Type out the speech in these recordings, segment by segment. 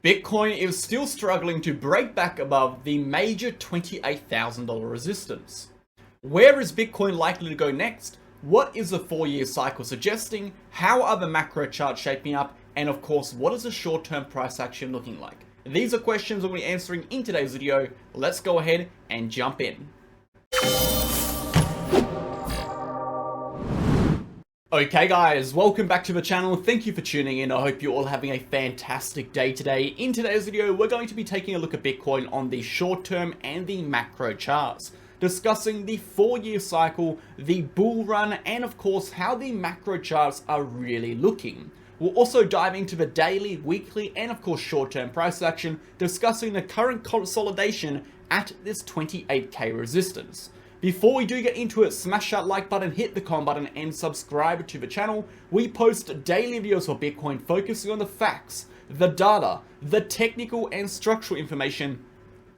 Bitcoin is still struggling to break back above the major $28,000 resistance. Where is Bitcoin likely to go next? What is the 4-year cycle suggesting? How are the macro charts shaping up? And of course, what is the short-term price action looking like? These are questions I'm going to be answering in today's video. Let's go ahead and jump in. Okay guys, welcome back to the channel. Thank you for tuning in. I hope you're all having a fantastic day today. In today's video, we're going to be taking a look at Bitcoin on the short term and the macro charts, discussing the 4-year cycle, the bull run, and of course, how the macro charts are really looking. We'll also dive into the daily, weekly, and of course, short-term price action, discussing the current consolidation at this 28k resistance. Before we do get into it, smash that like button, hit the comment button, and subscribe to the channel. We post daily videos for Bitcoin focusing on the facts, the data, the technical and structural information,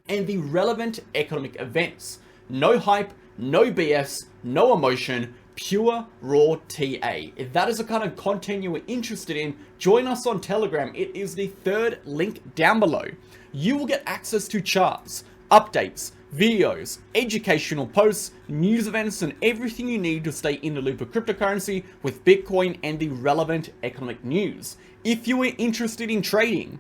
and the relevant economic events. No hype, no BS, no emotion, pure raw TA. If that is the kind of content you are interested in, join us on Telegram. It is the third link down below. You will get access to charts, updates, videos, educational posts, news events, and everything you need to stay in the loop of cryptocurrency with Bitcoin and the relevant economic news. If you are interested in trading,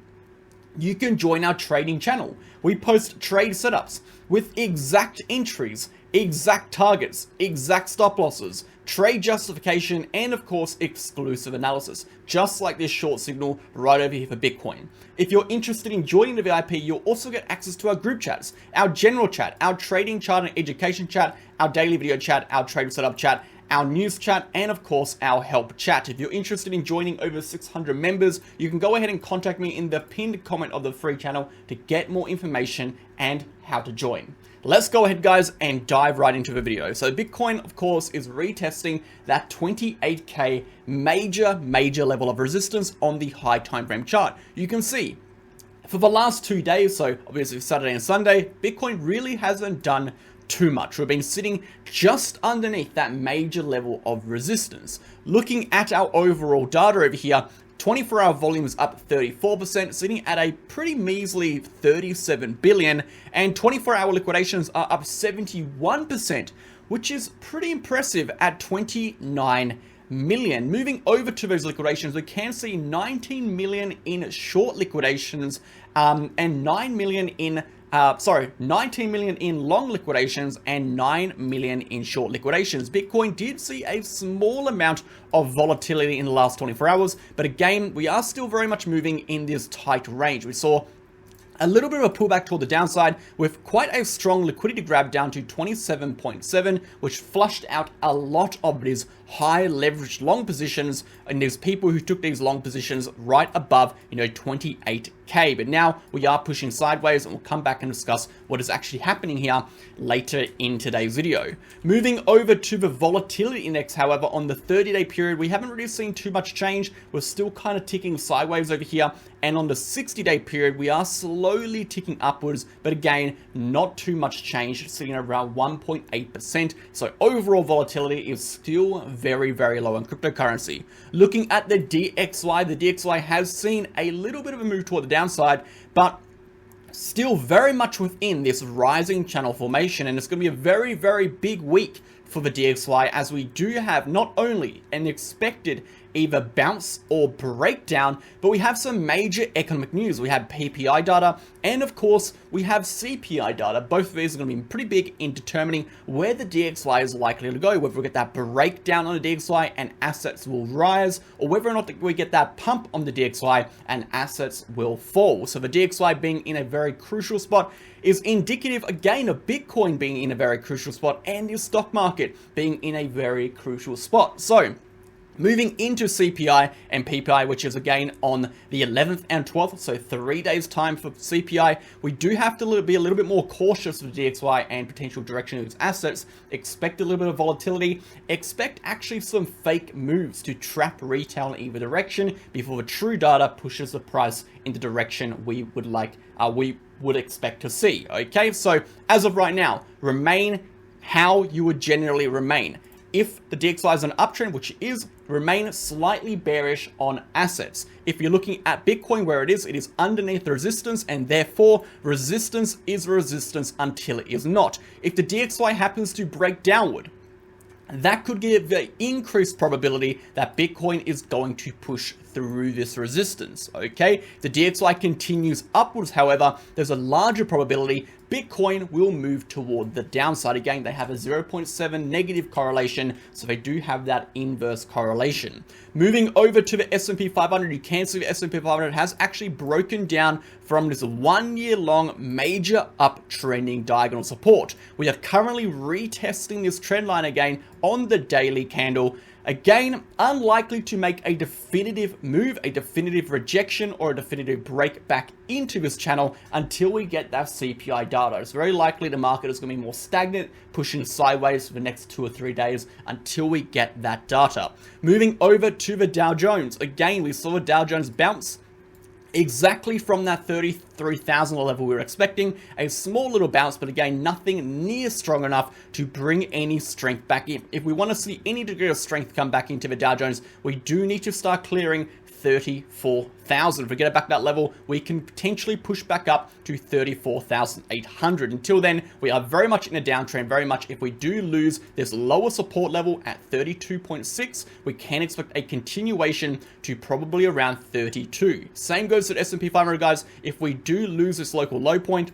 you can join our trading channel. We post trade setups with exact entries, exact targets, exact stop losses, trade justification, and of course, exclusive analysis, just like this short signal right over here for Bitcoin. If you're interested in joining the VIP, you'll also get access to our group chats, our general chat, our trading chart and education chat, our daily video chat, our trade setup chat, our news chat, and of course, our help chat. If you're interested in joining over 600 members, you can go ahead and contact me in the pinned comment of the free channel to get more information and how to join. Let's go ahead, guys, and dive right into the video. So Bitcoin, of course, is retesting that 28k major level of resistance on the high time frame chart. You can see for the last 2 days, so obviously Saturday and Sunday, Bitcoin really hasn't done too much. We've been sitting just underneath that major level of resistance. Looking at our overall data over here, 24-hour volume is up 34%, sitting at a pretty measly 37 billion, and 24-hour liquidations are up 71%, which is pretty impressive at 29 million. Moving over to those liquidations, we can see 19 million in short liquidations, and 19 million in long liquidations and 9 million in short liquidations. Bitcoin did see a small amount of volatility in the last 24 hours, but again, we are still very much moving in this tight range. We saw a little bit of a pullback toward the downside with quite a strong liquidity grab down to 27.7, which flushed out a lot of these high leveraged long positions, and there's people who took these long positions right above, 28k. But now we are pushing sideways, and we'll come back and discuss what is actually happening here later in today's video. Moving over to the volatility index, however, on the 30-day period, we haven't really seen too much change. We're still kind of ticking sideways over here. And on the 60-day period, we are slowly ticking upwards, but again, not too much change, sitting at around 1.8%. So overall volatility is still very low on cryptocurrency. Looking at the DXY has seen a little bit of a move toward the downside, but still very much within this rising channel formation, and it's going to be a very big week for the DXY, as we do have not only an expected either bounce or breakdown, but we have some major economic news. We have PPI data, and of course, we have CPI data. Both of these are going to be pretty big in determining where the DXY is likely to go, whether we get that breakdown on the DXY and assets will rise, or whether or not we get that pump on the DXY and assets will fall. So the DXY being in a very crucial spot is indicative again of Bitcoin being in a very crucial spot and the stock market being in a very crucial spot. So moving into CPI and PPI, which is again on the 11th and 12th, so 3 days time for CPI, we do have to be a little bit more cautious with DXY and potential direction of its assets. Expect a little bit of volatility. Expect actually some fake moves to trap retail in either direction before the true data pushes the price in the direction we would expect to see. Okay, so as of right now, remain how you would generally remain. if the DXY is an uptrend, which it is, remain slightly bearish on assets. If you're looking at Bitcoin where it is underneath the resistance, and therefore resistance is resistance until it is not. If the DXY happens to break downward, that could give the increased probability that Bitcoin is going to push through this resistance, okay? If the DXY continues upwards, however, there's a larger probability Bitcoin will move toward the downside. Again, they have a 0.7 negative correlation, so they do have that inverse correlation. Moving over to the S&P 500, you can see the S&P 500 has actually broken down from this 1 year long major uptrending diagonal support. We are currently retesting this trend line again on the daily candle. Again, unlikely to make a definitive move, a definitive rejection, or a definitive break back into this channel until we get that CPI data. It's very likely the market is going to be more stagnant, pushing sideways for the next 2 or 3 days until we get that data. Moving over to the Dow Jones. Again, we saw the Dow Jones bounce exactly from that 33,000 level we were expecting. A small little bounce, but again, nothing near strong enough to bring any strength back in. If we want to see any degree of strength come back into the Dow Jones, we do need to start clearing 34,000. If we get it back that level, we can potentially push back up to 34,800. Until then, we are very much in a downtrend. Very much, if we do lose this lower support level at 32.6, we can expect a continuation to probably around 32. Same goes to the S&P 500, guys. If we do lose this local low point,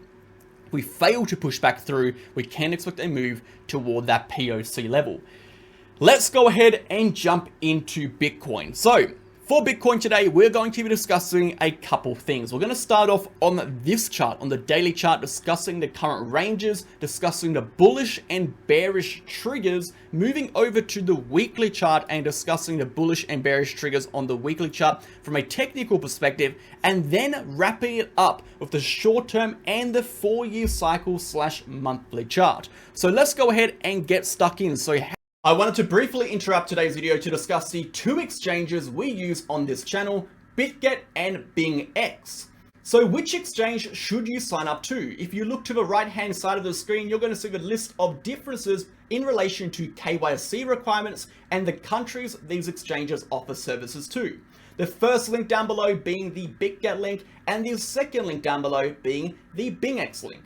we fail to push back through, we can expect a move toward that POC level. Let's go ahead and jump into Bitcoin. So, for Bitcoin today, we're going to be discussing a couple things. We're going to start off on this chart, on the daily chart, discussing the current ranges, discussing the bullish and bearish triggers, moving over to the weekly chart and discussing the bullish and bearish triggers on the weekly chart from a technical perspective, and then wrapping it up with the short-term and the 4-year cycle / monthly chart. So let's go ahead and get stuck in. So I wanted to briefly interrupt today's video to discuss the 2 exchanges we use on this channel, BitGet and BingX. So which exchange should you sign up to? If you look to the right hand side of the screen, you're going to see the list of differences in relation to KYC requirements and the countries these exchanges offer services to. The first link down below being the BitGet link, and the second link down below being the BingX link.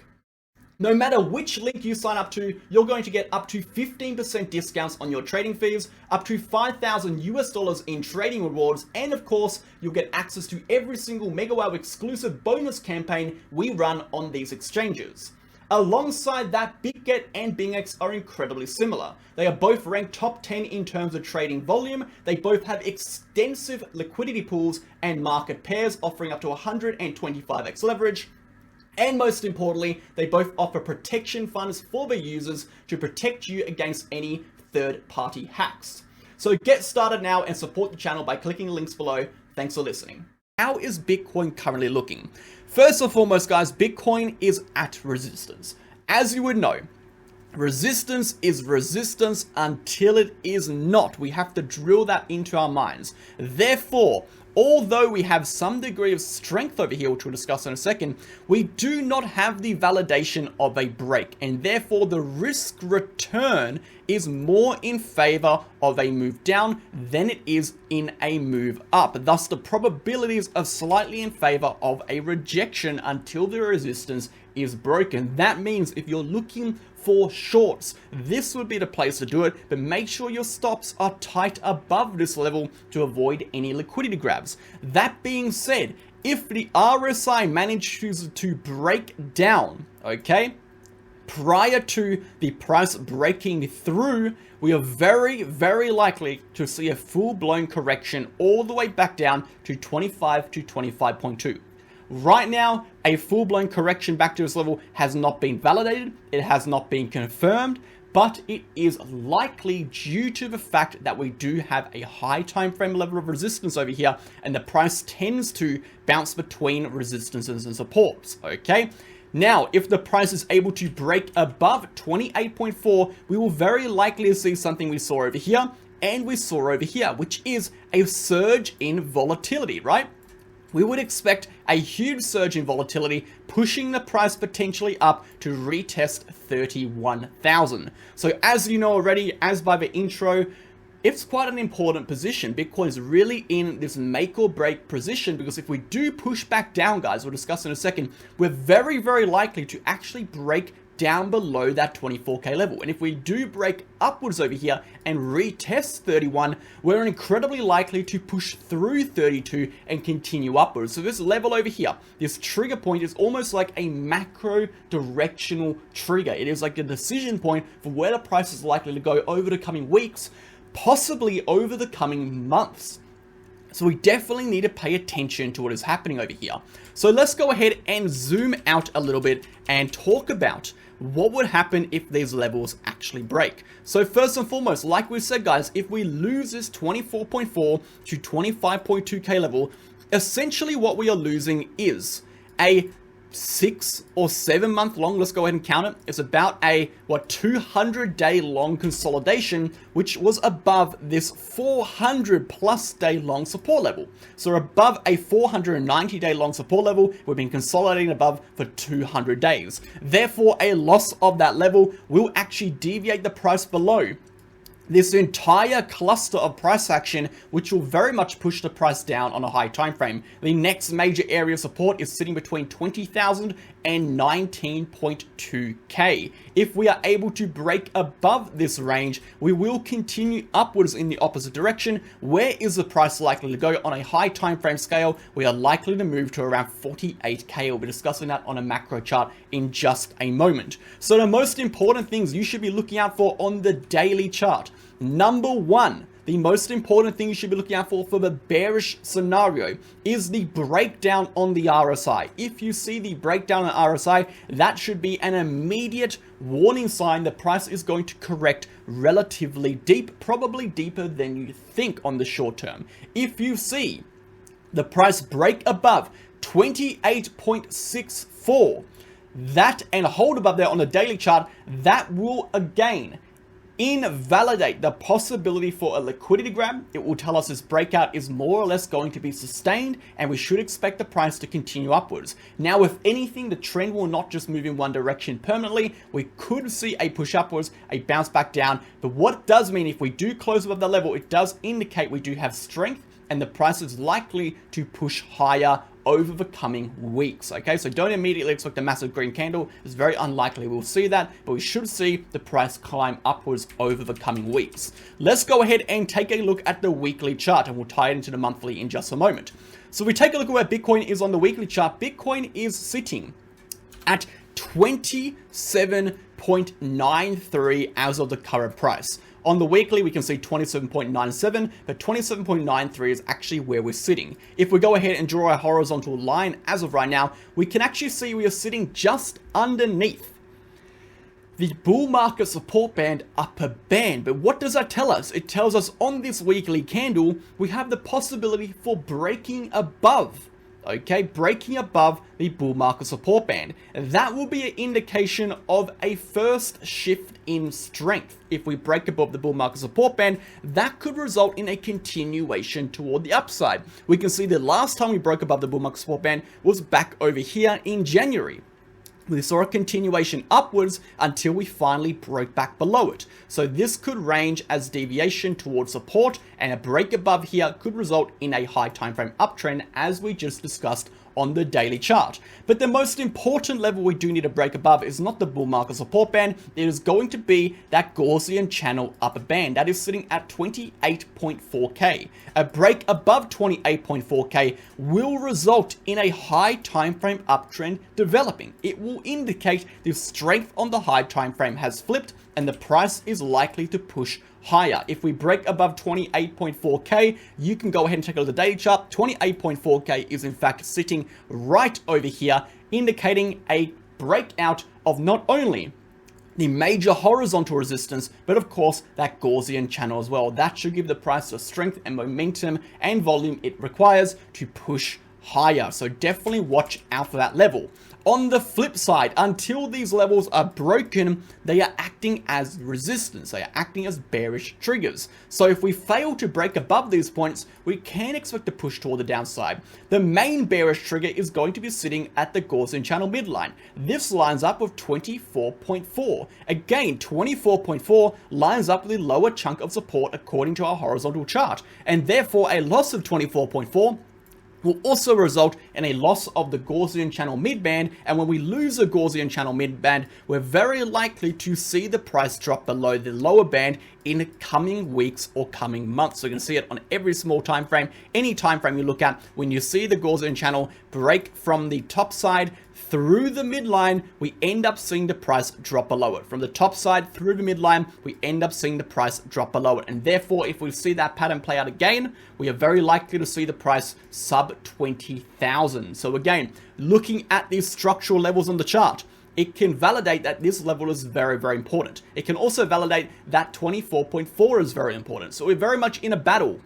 No matter which link you sign up to, you're going to get up to 15% discounts on your trading fees, up to $5,000 in trading rewards, and of course, you'll get access to every single MegaWow exclusive bonus campaign we run on these exchanges. Alongside that, BitGet and BingX are incredibly similar. They are both ranked top 10 in terms of trading volume. They both have extensive liquidity pools and market pairs offering up to 125x leverage. And most importantly, they both offer protection funds for their users to protect you against any third-party hacks. So get started now and support the channel by clicking the links below. Thanks for listening. How is Bitcoin currently looking? First and foremost, guys, Bitcoin is at resistance. As you would know, resistance is resistance until it is not. We have to drill that into our minds. Therefore, although we have some degree of strength over here, which we'll discuss in a second, we do not have the validation of a break, and therefore the risk return is more in favor of a move down than it is in a move up. Thus, the probabilities are slightly in favor of a rejection until the resistance is broken. That means if you're looking for shorts, this would be the place to do it, but make sure your stops are tight above this level to avoid any liquidity grabs. That being said, if the RSI manages to break down, okay, prior to the price breaking through, we are very, very likely to see a full-blown correction all the way back down to 25 to 25.2. Right now, a full-blown correction back to this level has not been validated, it has not been confirmed, but it is likely due to the fact that we do have a high time frame level of resistance over here, and the price tends to bounce between resistances and supports, okay? Now, if the price is able to break above 28.4, we will very likely see something we saw over here, and we saw over here, which is a surge in volatility, right? we would expect a huge surge in volatility, pushing the price potentially up to retest 31,000. So as you know already, as by the intro, it's quite an important position. Bitcoin is really in this make or break position, because if we do push back down, guys, we'll discuss in a second, we're very, very likely to actually break down below that 24k level. And if we do break upwards over here and retest 31, we're incredibly likely to push through 32 and continue upwards. So this level over here, this trigger point, is almost like a macro directional trigger. It is like a decision point for where the price is likely to go over the coming weeks, possibly over the coming months. So we definitely need to pay attention to what is happening over here. So let's go ahead and zoom out a little bit and talk about what would happen if these levels actually break. So first and foremost, like we said, guys, if we lose this 24.4 to 25.2k level, essentially what we are losing is a 6 or 7 month long, let's go ahead and count it, it's about a 200-day long consolidation, which was above this 400+ day long support level. So above a 490-day long support level, we've been consolidating above for 200 days. Therefore, a loss of that level will actually deviate the price below this entire cluster of price action, which will very much push the price down on a high time frame. The next major area of support is sitting between 20,000 and 19.2k. If we are able to break above this range, we will continue upwards in the opposite direction. Where is the price likely to go on a high time frame scale? We are likely to move to around 48k. We'll be discussing that on a macro chart in just a moment. So the most important things you should be looking out for on the daily chart. Number one, the most important thing you should be looking out for the bearish scenario is the breakdown on the RSI. If you see the breakdown on RSI, that should be an immediate warning sign the price is going to correct relatively deep, probably deeper than you think on the short term. If you see the price break above 28.64, that and hold above there on the daily chart, that will again invalidate the possibility for a liquidity grab. It will tell us this breakout is more or less going to be sustained, and we should expect the price to continue upwards. Now, if anything, the trend will not just move in one direction permanently. We could see a push upwards, a bounce back down, but what it does mean, if we do close above the level, it does indicate we do have strength, and the price is likely to push higher over the coming weeks. Okay, so don't immediately expect a massive green candle. It's very unlikely we'll see that, but we should see the price climb upwards over the coming weeks. Let's go ahead and take a look at the weekly chart, and we'll tie it into the monthly in just a moment. So we take a look at where Bitcoin is on the weekly chart. Bitcoin is sitting at 27.93 as of the current price. On the weekly, we can see 27.97, but 27.93 is actually where we're sitting. If we go ahead and draw a horizontal line as of right now, we can actually see we are sitting just underneath the bull market support band upper band. But what does that tell us? It tells us on this weekly candle, we have the possibility for breaking above. Okay, breaking above the bull market support band. That will be an indication of a first shift in strength. If we break above the bull market support band, that could result in a continuation toward the upside. We can see the last time we broke above the bull market support band was back over here in January. We saw a continuation upwards until we finally broke back below it. So this could range as deviation towards support, and a break above here could result in a high time frame uptrend, as we just discussed on the daily chart. But the most important level we do need to break above is not the bull market support band. It is going to be that Gaussian channel upper band that is sitting at 28.4k. A break above 28.4k will result in a high time frame uptrend developing. It will indicate the strength on the high time frame has flipped, and the price is likely to push higher. If we break above 28.4k, you can go ahead and take a look at the daily chart. 28.4k is in fact sitting right over here, indicating a breakout of not only the major horizontal resistance, but of course that Gaussian channel as well. That should give the price the strength and momentum and volume it requires to push higher. So definitely watch out for that level. On the flip side, until these levels are broken, they are acting as resistance. They are acting as bearish triggers. So if we fail to break above these points, we can expect a push toward the downside. The main bearish trigger is going to be sitting at the Gaussian channel midline. This lines up with 24.4. Again, 24.4 lines up with the lower chunk of support according to our horizontal chart. And therefore, a loss of 24.4 will also result in a loss of the Gaussian channel midband, and when we lose the Gaussian channel midband, we're very likely to see the price drop below the lower band in coming weeks or coming months. So you can see it on every small time frame, any time frame you look at. When you see the Gaussian channel break from the top side through the midline, we end up seeing the price drop below it. From the top side through the midline, we end up seeing the price drop below it. And therefore, if we see that pattern play out again, we are very likely to see the price sub 20,000. So again, looking at these structural levels on the chart, it can validate that this level is very, very important. It can also validate that 24.4 is very important. So we're very much in a battle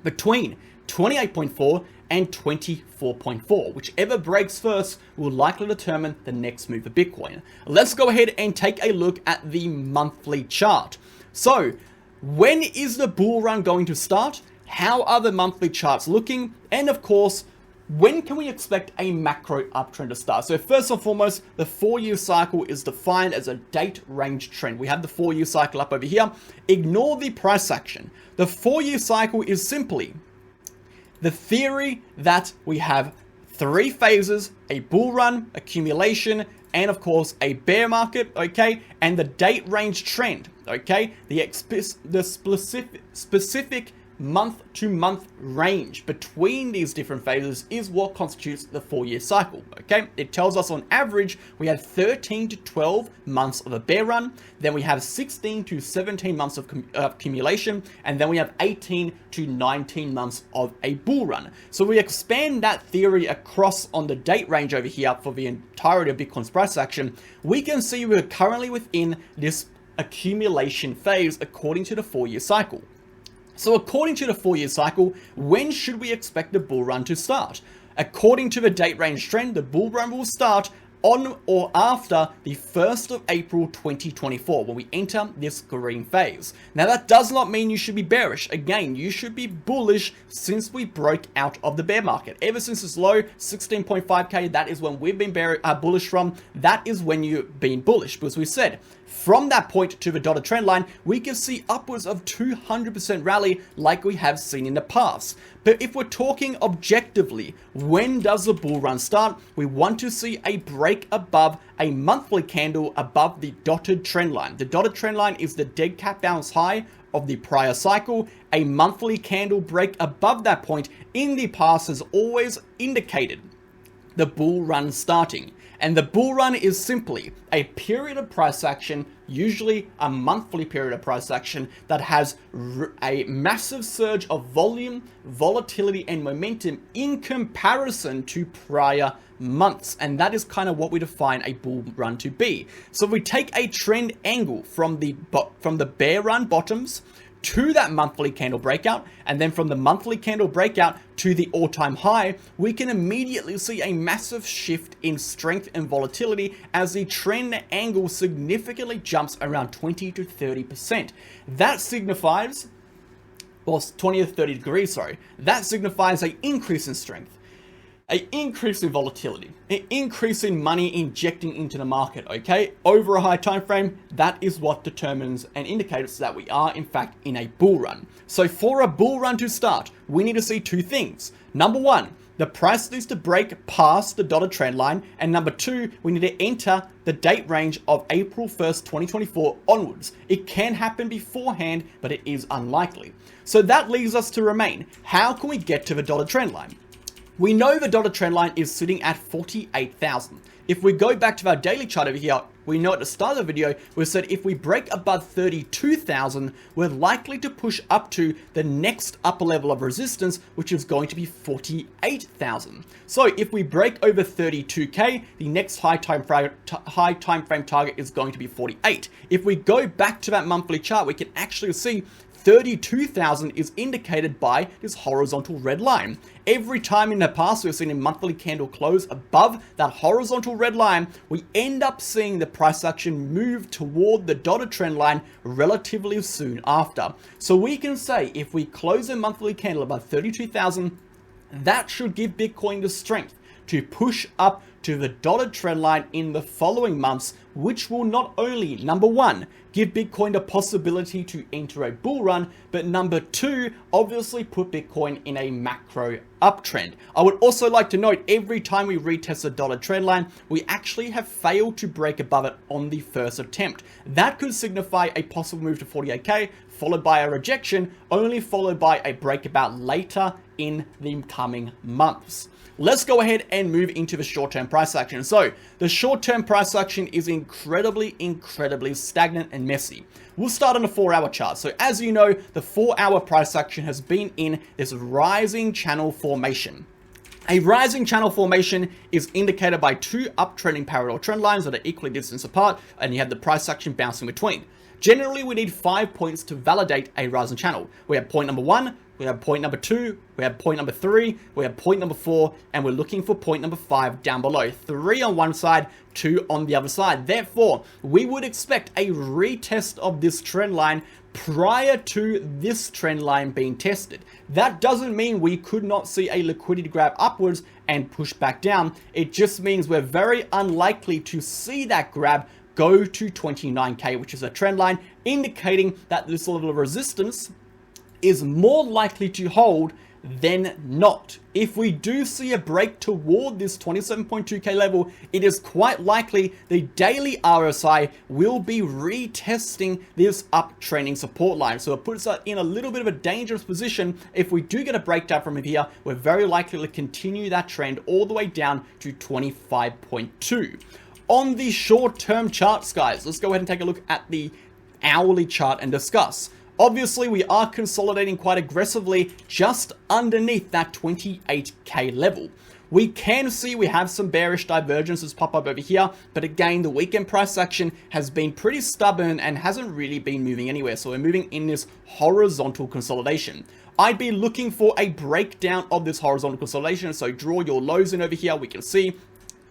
between 28.4 and 24.4. Whichever breaks first will likely determine the next move for Bitcoin. Let's go ahead and take a look at the monthly chart. So, when is the bull run going to start? How are the monthly charts looking? And of course, when can we expect a macro uptrend to start? So first and foremost, the 4-year cycle is defined as a date range trend. We have the 4-year cycle up over here. Ignore the price action. The 4-year cycle is simply the theory that we have 3 phases: a bull run, accumulation, and of course a bear market, okay? And the date range trend, okay? The specific month-to-month range between these different phases is what constitutes the 4-year cycle, okay? It tells us on average we have 13 to 12 months of a bear run, then we have 16 to 17 months of accumulation, and then we have 18 to 19 months of a bull run. So we expand that theory across on the date range over here for the entirety of Bitcoin's price action. We can see we're currently within this accumulation phase according to the 4-year cycle. So according to the 4-year cycle, when should we expect the bull run to start? According to the date range trend, the bull run will start on or after the 1st of April 2024, when we enter this green phase. Now that does not mean you should be bearish. Again, you should be bullish since we broke out of the bear market. Ever since this low, 16.5k, that is when we've been bullish from. That is when you've been bullish, because we said, from that point to the dotted trend line, we can see upwards of 200% rally like we have seen in the past. But if we're talking objectively, when does the bull run start? We want to see a break above a monthly candle above the dotted trend line. The dotted trend line is the dead cat bounce high of the prior cycle. A monthly candle break above that point in the past has always indicated the bull run starting. And the bull run is simply a period of price action, usually a monthly period of price action, that has a massive surge of volume, volatility, and momentum in comparison to prior months. And that is kind of what we define a bull run to be. So if we take a trend angle from the bear run bottoms to that monthly candle breakout, and then from the monthly candle breakout to the all-time high, we can immediately see a massive shift in strength and volatility as the trend angle significantly jumps around 20 to 30%. That signifies, or 20 to 30 degrees, sorry, that signifies an increase in strength, an increase in volatility, an increase in money injecting into the market, okay? Over a high time frame, that is what determines and indicates that we are in fact in a bull run. So for a bull run to start, we need to see 2 things. Number 1, the price needs to break past the dotted trend line, and number 2, we need to enter the date range of April 1st, 2024 onwards. It can happen beforehand, but it is unlikely. So that leaves us to remain. How can we get to the dotted trend line? We know the dotted trend line is sitting at 48,000. If we go back to our daily chart over here, we know at the start of the video, we said if we break above 32,000, we're likely to push up to the next upper level of resistance, which is going to be 48,000. So if we break over 32k, the next high time frame target is going to be 48. If we go back to that monthly chart, we can actually see 32,000 is indicated by this horizontal red line. Every time in the past we've seen a monthly candle close above that horizontal red line, we end up seeing the price action move toward the dotted trend line relatively soon after. So we can say if we close a monthly candle above 32,000, that should give Bitcoin the strength to push up to the dotted trend line in the following months, which will not only, number one, give Bitcoin the possibility to enter a bull run, but number two, obviously put Bitcoin in a macro uptrend. I would also like to note, every time we retest the dotted trend line, we actually have failed to break above it on the first attempt. That could signify a possible move to 48k, followed by a rejection, only followed by a breakout later in the coming months. Let's go ahead and move into the short-term price action. So the short-term price action is incredibly stagnant and messy. We'll start on the 4-hour chart. So as you know, the 4-hour price action has been in this rising channel formation. A rising channel formation is indicated by two uptrending parallel trend lines that are equally distanced apart, and you have the price action bouncing between. Generally, we need 5 points to validate a rising channel. We have point number 1, we have point number 2, we have point number 3, we have point number 4, and we're looking for point number 5 down below. 3 on one side, 2 on the other side. Therefore, we would expect a retest of this trend line prior to this trend line being tested. That doesn't mean we could not see a liquidity grab upwards and push back down. It just means we're very unlikely to see that grab go to 29k, which is a trend line, indicating that this level of resistance is more likely to hold than not. If we do see a break toward this 27.2k level, it is quite likely the daily RSI will be retesting this uptrending support line. So it puts us in a little bit of a dangerous position. If we do get a breakdown from here, we're very likely to continue that trend all the way down to 25.2. On the short-term charts, guys, let's go ahead and take a look at the hourly chart and discuss. Obviously, we are consolidating quite aggressively just underneath that 28k level. We can see we have some bearish divergences pop up over here, but again, the weekend price action has been pretty stubborn and hasn't really been moving anywhere. So we're moving in this horizontal consolidation. I'd be looking for a breakdown of this horizontal consolidation. So draw your lows in over here. We can see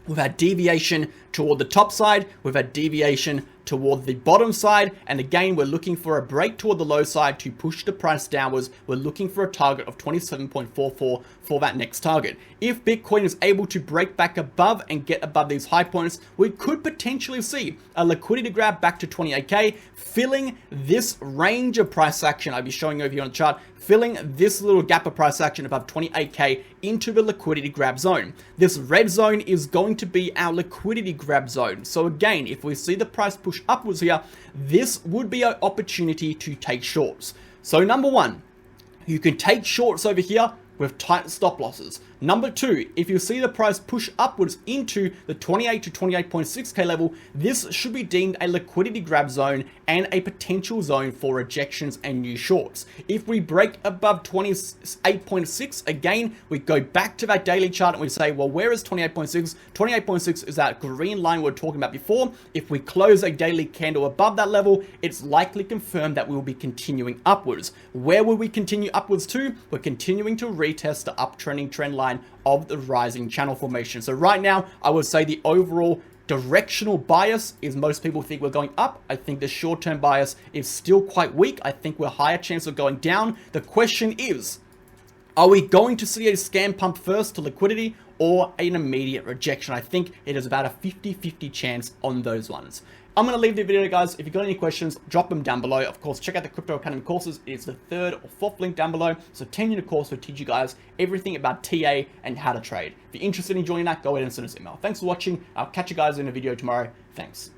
we've had deviation toward the top side, we've had deviation toward the bottom side, and again, we're looking for a break toward the low side to push the price downwards. We're looking for a target of 27.44 for that next target. If Bitcoin is able to break back above and get above these high points, we could potentially see a liquidity grab back to 28k, filling this range of price action I'll be showing over here on the chart, filling this little gap of price action above 28k into the liquidity grab zone. This red zone is going to be our liquidity grab zone. So again, if we see the price push upwards here, this would be an opportunity to take shorts. So number one, you can take shorts over here with tight stop losses. Number two, if you see the price push upwards into the 28 to 28.6k level, this should be deemed a liquidity grab zone and a potential zone for rejections and new shorts. If we break above 28.6, again, we go back to that daily chart and we say, well, where is 28.6? 28.6 is that green line we were talking about before. If we close a daily candle above that level, it's likely confirmed that we will be continuing upwards. Where will we continue upwards to? We're continuing to retest the uptrending trend line of the rising channel formation. So right now, I would say the overall directional bias is most people think we're going up. I think the short-term bias is still quite weak. I think we're higher chance of going down. The question is, are we going to see a scam pump first to liquidity or an immediate rejection? I think it is about a 50-50 chance on those ones. I'm going to leave the video, guys. If you've got any questions, drop them down below. Of course, check out the Crypto Academy courses. It's the 3rd or 4th link down below. It's a 10-unit course will teach you guys everything about TA and how to trade. If you're interested in joining that, go ahead and send us an email. Thanks for watching. I'll catch you guys in a video tomorrow. Thanks.